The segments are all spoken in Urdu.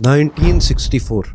(1964)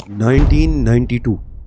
1992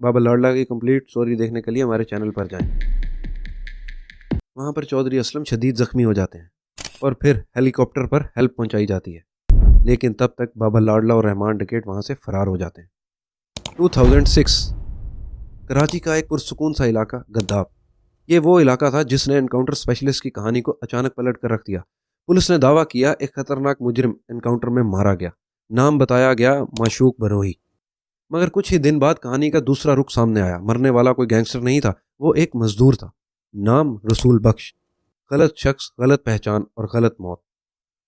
بابا لاڈلا کی کمپلیٹ سٹوری دیکھنے کے لیے ہمارے چینل پر جائیں۔ وہاں پر چودھری اسلم شدید زخمی ہو جاتے ہیں اور پھر ہیلی کاپٹر پر ہیلپ پہنچائی جاتی ہے، لیکن تب تک بابا لاڈلا اور رحمان ڈکیٹ وہاں سے فرار ہو جاتے ہیں۔ 2006 کراچی کا ایک پرسکون سا علاقہ گداب، یہ وہ علاقہ تھا جس نے انکاؤنٹر اسپیشلسٹ کی کہانی کو اچانک پلٹ کر رکھ دیا۔ پولیس نے دعویٰ کیا ایک خطرناک مجرم انکاؤنٹر میں مارا گیا، نام بتایا گیا معشوق بروہی، مگر کچھ ہی دن بعد کہانی کا دوسرا رخ سامنے آیا۔ مرنے والا کوئی گینگسٹر نہیں تھا، وہ ایک مزدور تھا، نام رسول بخش۔ غلط شخص، غلط پہچان اور غلط موت۔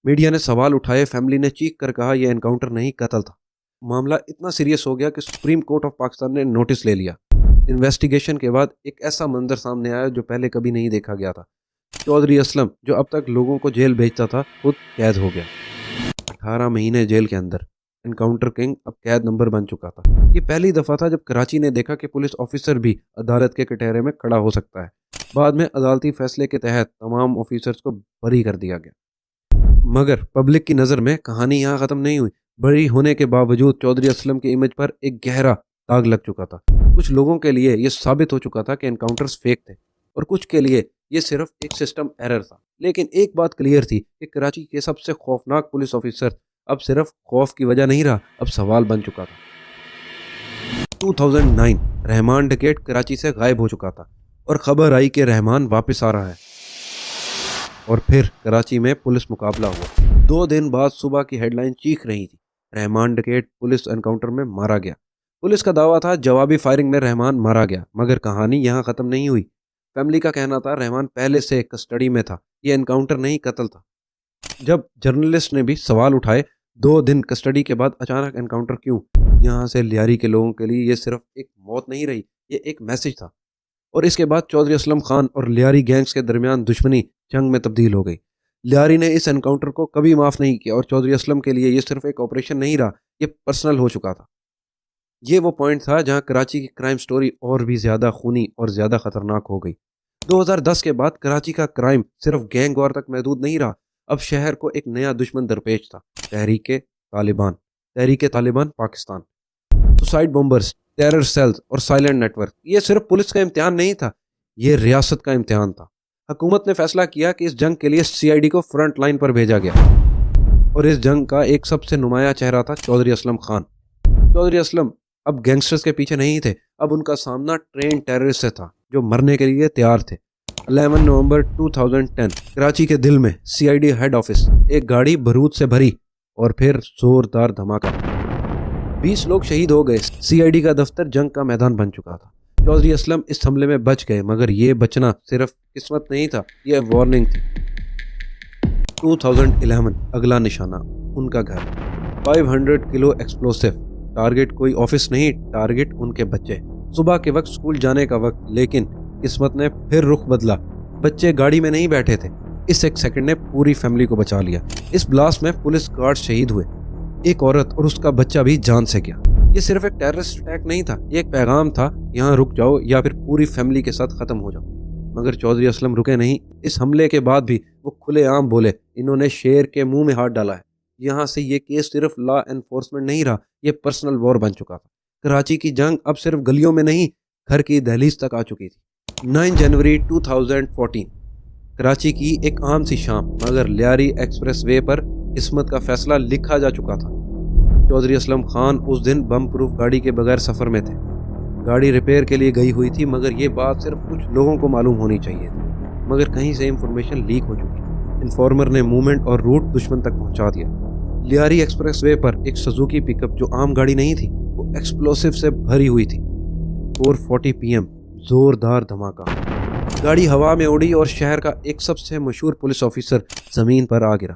میڈیا نے سوال اٹھائے، فیملی نے چیخ کر کہا یہ انکاؤنٹر نہیں قتل تھا۔ معاملہ اتنا سیریس ہو گیا کہ سپریم کورٹ آف پاکستان نے نوٹس لے لیا۔ انویسٹیگیشن کے بعد ایک ایسا منظر سامنے آیا جو پہلے کبھی نہیں دیکھا گیا تھا۔ چودھری اسلم جو اب تک لوگوں کو جیل بھیجتا تھا خود قید ہو گیا۔ 18 مہینے جیل کے اندر انکاؤنٹر کنگ اب قید نمبر بن چکا تھا۔ یہ پہلی دفعہ تھا جب کراچی نے دیکھا کہ پولیس آفیسر بھی عدالت کے کٹہرے میں کھڑا ہو سکتا ہے۔ بعد میں عدالتی فیصلے کے تحت تمام آفیسرز کو بری کر دیا گیا، مگر پبلک کی نظر میں کہانی یہاں ختم نہیں ہوئی۔ بری ہونے کے باوجود چودھری اسلم کے امیج پر ایک گہرا داغ لگ چکا تھا۔ کچھ لوگوں کے لیے یہ ثابت ہو چکا تھا کہ انکاؤنٹرز فیک تھے اور کچھ کے لیے یہ صرف ایک سسٹم ایرر تھا۔ لیکن ایک بات کلیئر تھی کہ کراچی کے سب سے خوفناک پولیس آفیسر اب صرف خوف کی وجہ نہیں رہا، اب سوال بن چکا تھا۔ 2009 رحمان ڈکیٹ کراچی سے غائب ہو چکا تھا اور خبر آئی کہ رحمان واپس آ رہا ہے، اور پھر کراچی میں پولیس مقابلہ ہوا۔ 2 دن بعد صبح کی ہیڈ لائن چیخ رہی تھی، رحمان ڈکیٹ پولیس انکاؤنٹر میں مارا گیا۔ پولیس کا دعویٰ تھا جوابی فائرنگ میں رحمان مارا گیا، مگر کہانی یہاں ختم نہیں ہوئی۔ فیملی کا کہنا تھا رحمان پہلے سے کسٹڈی میں تھا، یہ انکاؤنٹر نہیں قتل تھا۔ جب جرنلسٹ نے بھی سوال اٹھائے 2 دن کسٹڈی کے بعد اچانک انکاؤنٹر کیوں، یہاں سے لیاری کے لوگوں کے لیے یہ صرف ایک موت نہیں رہی، یہ ایک میسج تھا۔ اور اس کے بعد چودھری اسلم خان اور لیاری گینگز کے درمیان دشمنی جنگ میں تبدیل ہو گئی۔ لیاری نے اس انکاؤنٹر کو کبھی معاف نہیں کیا اور چودھری اسلم کے لیے یہ صرف ایک آپریشن نہیں رہا، یہ پرسنل ہو چکا تھا۔ یہ وہ پوائنٹ تھا جہاں کراچی کی کرائم سٹوری اور بھی زیادہ خونی اور زیادہ خطرناک ہو گئی۔ 2010 کے بعد کراچی کا کرائم صرف گینگ وار تک محدود نہیں رہا، اب شہر کو ایک نیا دشمن درپیش تھا، Tehrik Taliban Pakistan. Suicide bombers, terror cells اور سائلنٹ نیٹ ورک، یہ صرف پولیس کا امتحان نہیں تھا، یہ ریاست کا امتحان تھا۔ حکومت نے فیصلہ کیا کہ اس جنگ کے لیے CID کو فرنٹ لائن پر بھیجا گیا، اور اس جنگ کا ایک سب سے نمایاں چہرہ تھا چودھری اسلم خان۔ چودھری اسلم اب گینگسٹرز کے پیچھے نہیں تھے، اب ان کا سامنا ٹرین ٹیررسٹ سے تھا جو مرنے کے لیے تیار تھے۔ 11 نومبر 2010 کراچی کے دل میں CID ہیڈ آفس، ایک گاڑی بارود سے بھری اور پھر زوردار دھماکہ، 20 لوگ شہید ہو گئے۔ CID کا دفتر جنگ کا میدان بن چکا تھا۔ چودھری اسلم اس حملے میں بچ گئے، مگر یہ بچنا صرف قسمت نہیں تھا، یہ وارننگ تھی۔ 2011 اگلا نشانہ ان کا گھر، 500 کلو ایکسپلوسیو، ٹارگٹ کوئی آفس نہیں، ٹارگٹ ان کے بچے۔ صبح کے وقت سکول جانے کا وقت، لیکن قسمت نے پھر رخ بدلا۔ بچے گاڑی میں نہیں بیٹھے تھے، اس ایک سیکنڈ نے پوری فیملی کو بچا لیا۔ اس بلاسٹ میں پولیس گارڈ شہید ہوئے، ایک عورت اور اس کا بچہ بھی جان سے گیا۔ یہ صرف ایک ٹیررسٹ اٹیک نہیں تھا، یہ ایک پیغام تھا، یہاں رک جاؤ یا پھر پوری فیملی کے ساتھ ختم ہو جاؤ۔ مگر چودھری اسلم رکے نہیں۔ اس حملے کے بعد بھی وہ کھلے عام بولے، انہوں نے شیر کے منہ میں ہاتھ ڈالا ہے۔ یہاں سے یہ کیس صرف لا انفورسمنٹ نہیں رہا، یہ پرسنل وار بن چکا تھا۔ کراچی کی جنگ اب صرف گلیوں میں نہیں، گھر کی دہلیز تک آ چکی تھی۔ 9 جنوری 2014 کراچی کی ایک عام سی شام، مگر لیاری ایکسپریس وے پر قسمت کا فیصلہ لکھا جا چکا تھا۔ چودھری اسلم خان اس دن بم پروف گاڑی کے بغیر سفر میں تھے۔ گاڑی ریپیئر کے لیے گئی ہوئی تھی، مگر یہ بات صرف کچھ لوگوں کو معلوم ہونی چاہیے تھی، مگر کہیں سے انفارمیشن لیک ہو چکی تھی۔ انفارمر نے موومنٹ اور روٹ دشمن تک پہنچا دیا۔ لیاری ایکسپریس وے پر ایک سزوکی پک اپ جو عام گاڑی نہیں تھی، وہ ایکسپلوسیو سے بھری ہوئی تھی۔ 4:40 PM زوردار دھماکہ، گاڑی ہوا میں اڑی اور شہر کا ایک سب سے مشہور پولیس آفیسر زمین پر آ گرا۔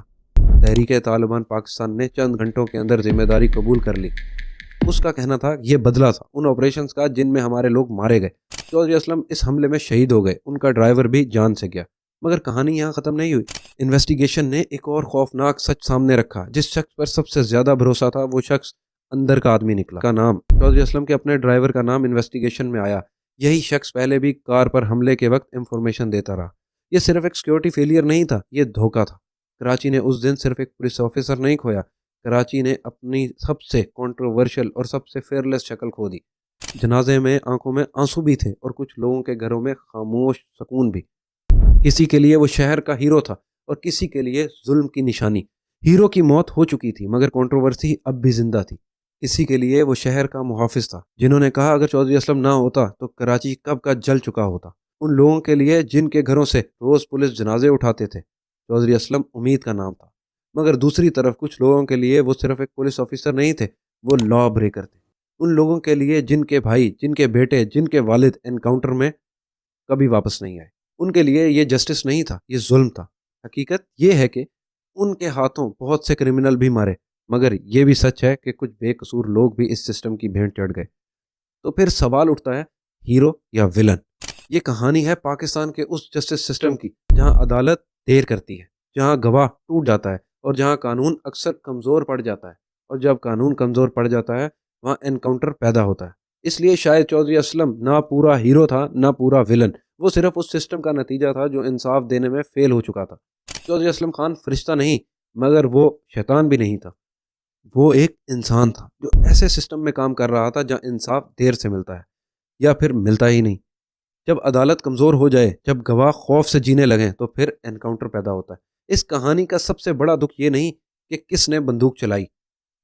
تحریک طالبان پاکستان نے چند گھنٹوں کے اندر ذمہ داری قبول کر لی۔ اس کا کہنا تھا یہ بدلہ تھا ان آپریشنز کا جن میں ہمارے لوگ مارے گئے۔ چودھری اسلم اس حملے میں شہید ہو گئے، ان کا ڈرائیور بھی جان سے گیا۔ مگر کہانی یہاں ختم نہیں ہوئی۔ انویسٹیگیشن نے ایک اور خوفناک سچ سامنے رکھا۔ جس شخص پر سب سے زیادہ بھروسہ تھا وہ شخص اندر کا آدمی نکلا۔ کا نام چودھری اسلم کے اپنے ڈرائیور کا نام انویسٹیگیشن میں آیا۔ یہی شخص پہلے بھی کار پر حملے کے وقت انفارمیشن دیتا رہا۔ یہ صرف ایک سیکیورٹی فیلئر نہیں تھا، یہ دھوکہ تھا۔ کراچی نے اس دن صرف ایک پولیس آفیسر نہیں کھویا، کراچی نے اپنی سب سے کنٹروورشل اور سب سے فیئرلیس شکل کھو دی۔ جنازے میں آنکھوں میں آنسو بھی تھے اور کچھ لوگوں کے گھروں میں خاموش سکون بھی۔ کسی کے لیے وہ شہر کا ہیرو تھا اور کسی کے لیے ظلم کی نشانی۔ ہیرو کی موت ہو چکی تھی مگر کنٹروورسی اب بھی زندہ تھی۔ کسی کے لیے وہ شہر کا محافظ تھا جنہوں نے کہا اگر چودھری اسلم نہ ہوتا تو کراچی کب کا جل چکا ہوتا۔ ان لوگوں کے لیے جن کے گھروں سے روز پولیس جنازے اٹھاتے تھے چودھری اسلم امید کا نام تھا، مگر دوسری طرف کچھ لوگوں کے لیے وہ صرف ایک پولیس آفیسر نہیں تھے، وہ لا بریکر تھے۔ ان لوگوں کے لیے جن کے بھائی، جن کے بیٹے، جن کے والد انکاؤنٹر میں کبھی واپس نہیں آئے، ان کے لیے یہ جسٹس نہیں تھا، یہ ظلم تھا۔ حقیقت یہ ہے کہ ان کے ہاتھوں بہت سے کرمنل بھی مارے، مگر یہ بھی سچ ہے کہ کچھ بے قصور لوگ بھی اس سسٹم کی بھینٹ چڑھ گئے۔ تو پھر سوال اٹھتا ہے، ہیرو یا ولن؟ یہ کہانی ہے پاکستان کے اس جسٹس سسٹم کی جہاں عدالت دیر کرتی ہے، جہاں گواہ ٹوٹ جاتا ہے اور جہاں قانون اکثر کمزور پڑ جاتا ہے، اور جب قانون کمزور پڑ جاتا ہے وہاں انکاؤنٹر پیدا ہوتا ہے۔ اس لیے شاید چودھری اسلم نہ پورا ہیرو تھا نہ پورا ولن، وہ صرف اس سسٹم کا نتیجہ تھا جو انصاف دینے میں فیل ہو چکا تھا۔ چودھری اسلم خان فرشتہ نہیں، مگر وہ شیطان بھی نہیں تھا، وہ ایک انسان تھا جو ایسے سسٹم میں کام کر رہا تھا جہاں انصاف دیر سے ملتا ہے یا پھر ملتا ہی نہیں۔ جب عدالت کمزور ہو جائے، جب گواہ خوف سے جینے لگیں تو پھر انکاؤنٹر پیدا ہوتا ہے۔ اس کہانی کا سب سے بڑا دکھ یہ نہیں کہ کس نے بندوق چلائی،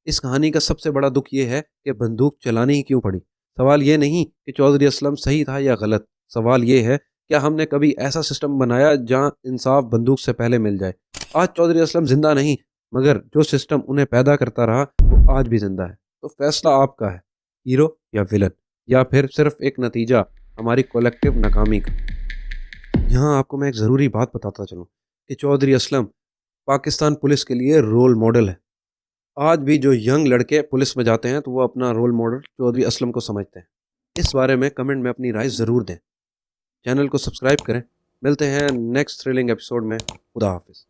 اس کہانی کا سب سے بڑا دکھ یہ ہے کہ بندوق چلانی ہی کیوں پڑی۔ سوال یہ نہیں کہ چودھری اسلم صحیح تھا یا غلط، سوال یہ ہے کیا ہم نے کبھی ایسا سسٹم بنایا جہاں انصاف بندوق سے پہلے مل جائے۔ آج چودھری اسلم زندہ نہیں، مگر جو سسٹم انہیں پیدا کرتا رہا وہ آج بھی زندہ ہے۔ تو فیصلہ آپ کا ہے، ہیرو یا ولن، یا پھر صرف ایک نتیجہ ہماری کولیکٹیو ناکامی کا۔ یہاں آپ کو میں ایک ضروری بات بتاتا چلوں کہ چودھری اسلم پاکستان پولیس کے لیے رول ماڈل ہے۔ آج بھی جو ینگ لڑکے پولیس میں جاتے ہیں تو وہ اپنا رول ماڈل چودھری اسلم کو سمجھتے ہیں۔ اس بارے میں کمنٹ میں اپنی رائے ضرور دیں، چینل کو سبسکرائب کریں۔ ملتے ہیں نیکسٹ تھرلنگ ایپیسوڈ میں۔ خدا حافظ۔